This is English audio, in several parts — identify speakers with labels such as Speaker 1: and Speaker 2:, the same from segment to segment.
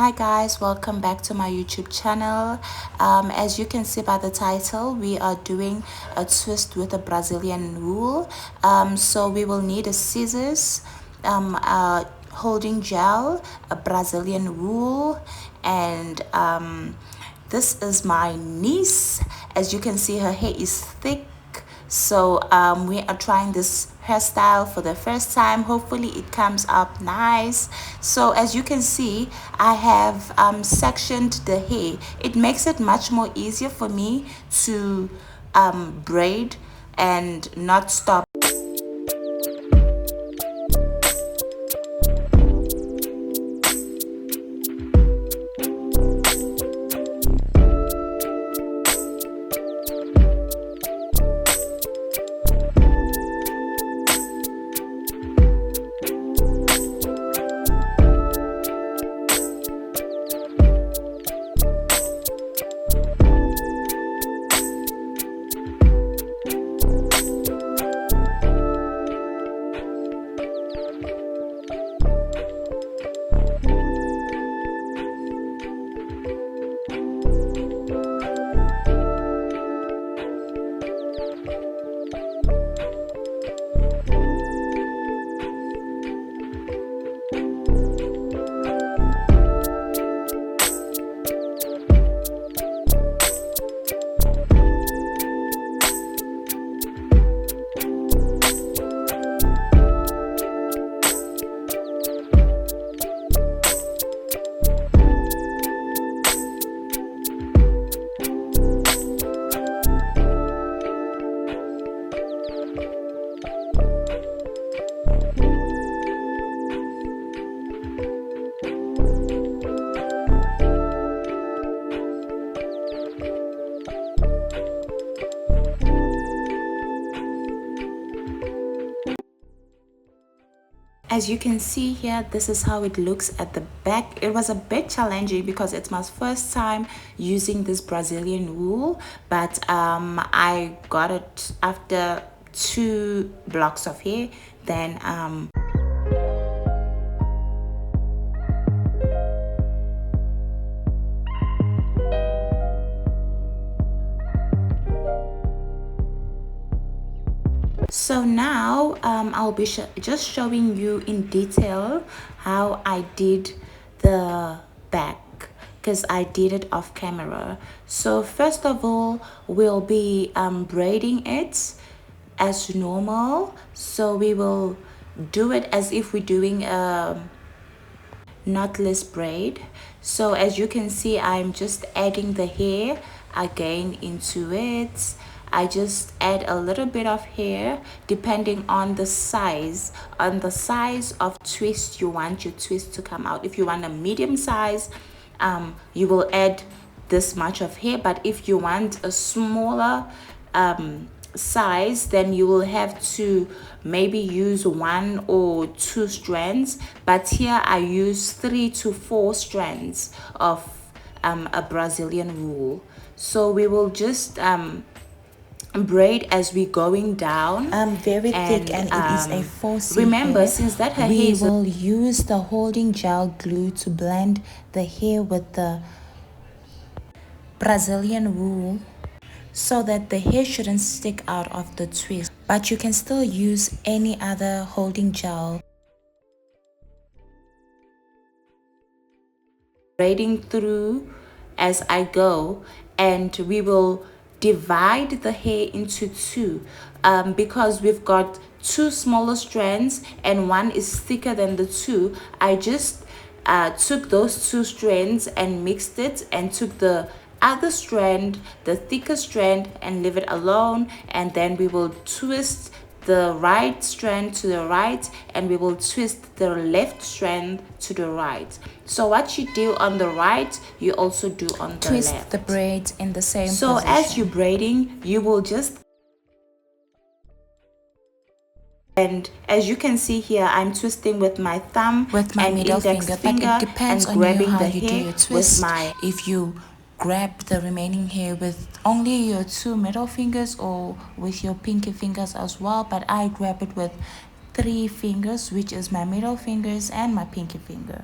Speaker 1: Hi guys, welcome back to my YouTube channel. As you can see by the title, we are doing a twist with a Brazilian wool. So we will need a scissors, a holding gel, a Brazilian wool, and this is my niece. As you can see, her hair is thick, so we are trying this hairstyle for the first time. Hopefully it comes up nice. So as you can see, I have sectioned the hair. It makes it much more easier for me to braid and not stop. As you can see here, this is how it looks at the back. It was a bit challenging because it's my first time using this Brazilian wool, but I got it after 2 blocks of hair. Then so now I'll be just showing you in detail how I did the back, because I did it off camera. So first of all, we'll be braiding it as normal. So we will do it as if we're doing a knotless braid. So as you can see, I'm just adding the hair again into it. I just add a little bit of hair depending on the size of twist you want your twist to come out. If you want a medium size, you will add this much of hair, but if you want a smaller size, then you will have to maybe use 1 or 2 strands, but here I use 3 to 4 strands of a Brazilian wool. So we will just braid as we going down,
Speaker 2: very thick, and it is a 4C
Speaker 1: remember
Speaker 2: hair.
Speaker 1: Since that her
Speaker 2: we
Speaker 1: hair
Speaker 2: will use the holding gel glue to blend the hair with the Brazilian wool so that the hair shouldn't stick out of the twist, but you can still use any other holding gel.
Speaker 1: braiding through as I go, and we will divide the hair into 2 because we've got 2 smaller strands and one is thicker than the 2. I just took those 2 strands and mixed it and took the other strand, the thicker strand, and leave it alone, and then we will twist the right strand to the right and we will twist the left strand to the right. So what you do on the right, you also do on the
Speaker 2: twist
Speaker 1: left.
Speaker 2: the braids in the same
Speaker 1: so
Speaker 2: position.
Speaker 1: As you're braiding, you will just, and as you can see here, I'm twisting with my thumb,
Speaker 2: with my
Speaker 1: and
Speaker 2: middle
Speaker 1: index
Speaker 2: finger, but it depends
Speaker 1: and
Speaker 2: on
Speaker 1: grabbing
Speaker 2: you how
Speaker 1: the
Speaker 2: you do
Speaker 1: hair
Speaker 2: your twist.
Speaker 1: with my,
Speaker 2: if you grab the remaining hair with only your 2 middle fingers or with your pinky fingers as well, but I grab it with 3 fingers, which is my middle fingers and my pinky finger.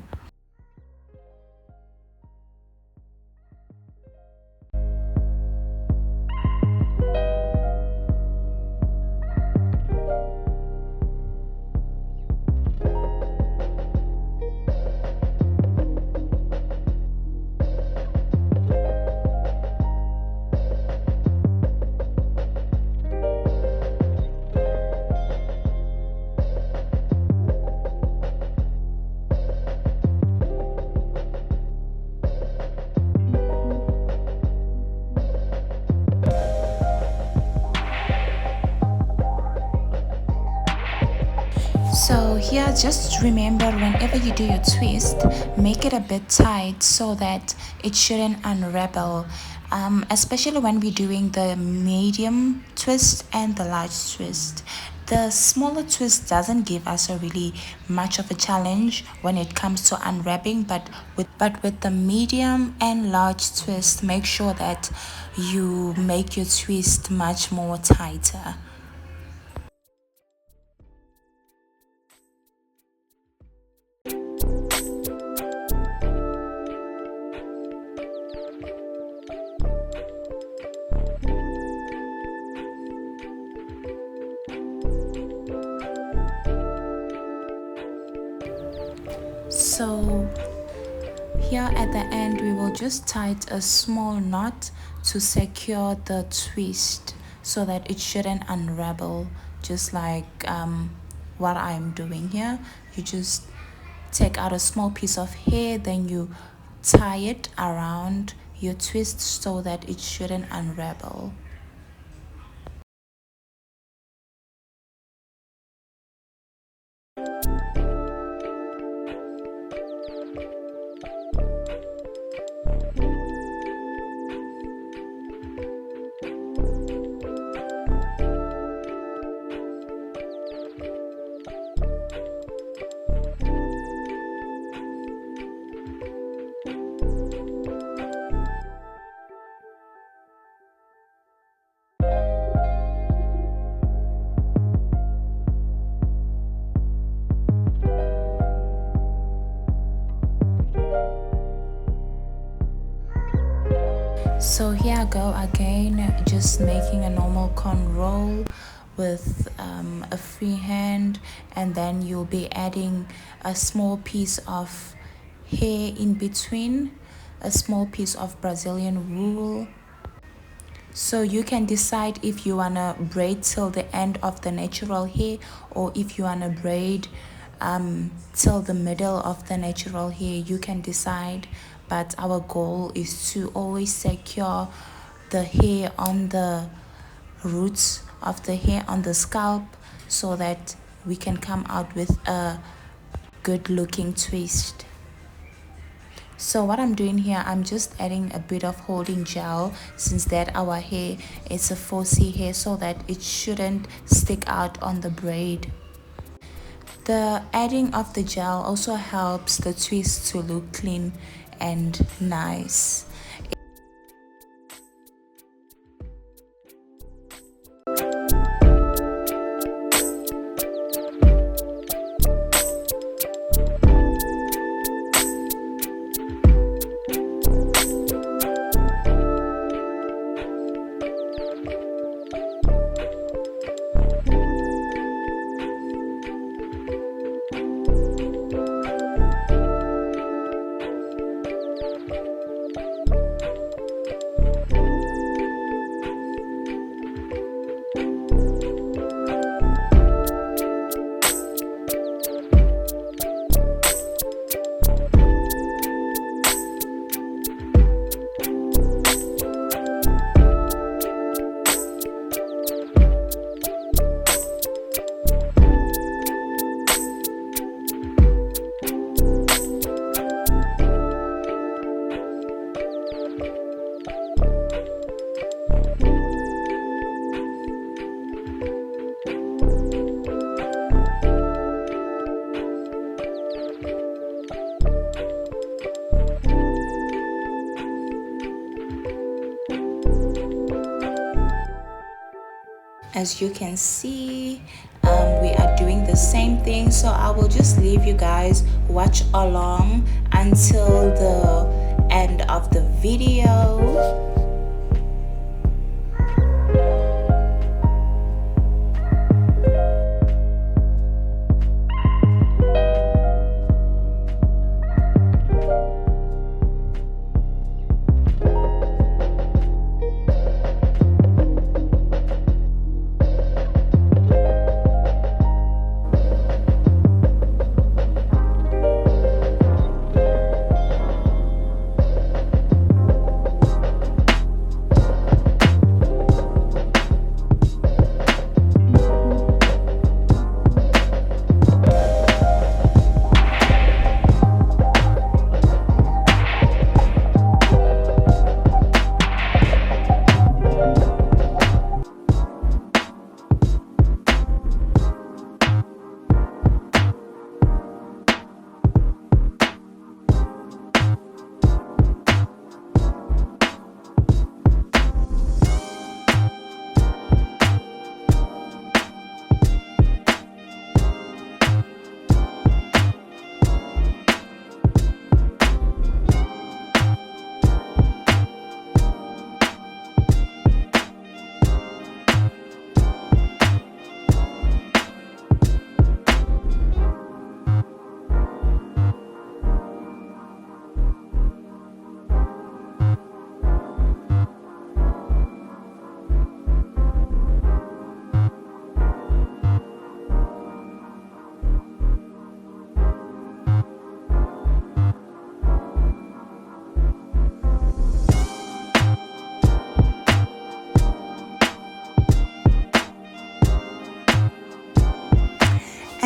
Speaker 2: So here, just remember, whenever you do your twist, make it a bit tight so that it shouldn't unravel. Especially when we're doing the medium twist and the large twist. The smaller twist doesn't give us a really much of a challenge when it comes to unwrapping, but with the medium and large twist, make sure that you make your twist much more tighter. So here at the end, we will just tie a small knot to secure the twist so that it shouldn't unravel, just like what I'm doing here. You just take out a small piece of hair, then you tie it around your twist so that it shouldn't unravel. So here I go again, just making a normal cone roll with a free hand, and then you'll be adding a small piece of hair in between, a small piece of Brazilian wool. So you can decide if you wanna braid till the end of the natural hair, or if you wanna braid till the middle of the natural hair. You can decide, but our goal is to always secure the hair on the roots of the hair on the scalp so that we can come out with a good looking twist. So what I'm doing here, I'm just adding a bit of holding gel, since that our hair is a 4C hair, so that it shouldn't stick out on the braid. The adding of the gel also helps the twist to look clean and nice. As you can see, we are doing the same thing, so I will just leave you guys watch along until the end of the video.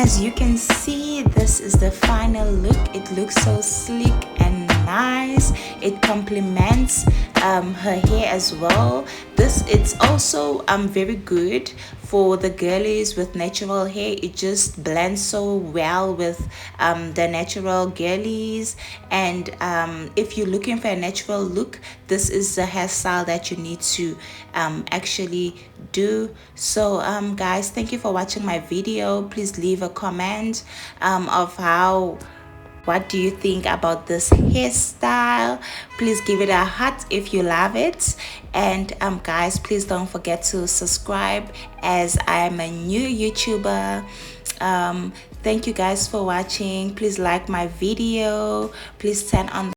Speaker 1: as you can see, this is the final look. It looks so sleek and nice. It complements her hair as well. It's also very good for the girlies with natural hair. It just blends so well with the natural girlies. And if you're looking for a natural look, this is the hairstyle that you need to actually do. So guys, thank you for watching my video. Please leave a comment of what do you think about this hairstyle. Please give it a heart if you love it. And guys, please don't forget to subscribe, as I am a new YouTuber. Thank you guys for watching. Please like my video. Please turn on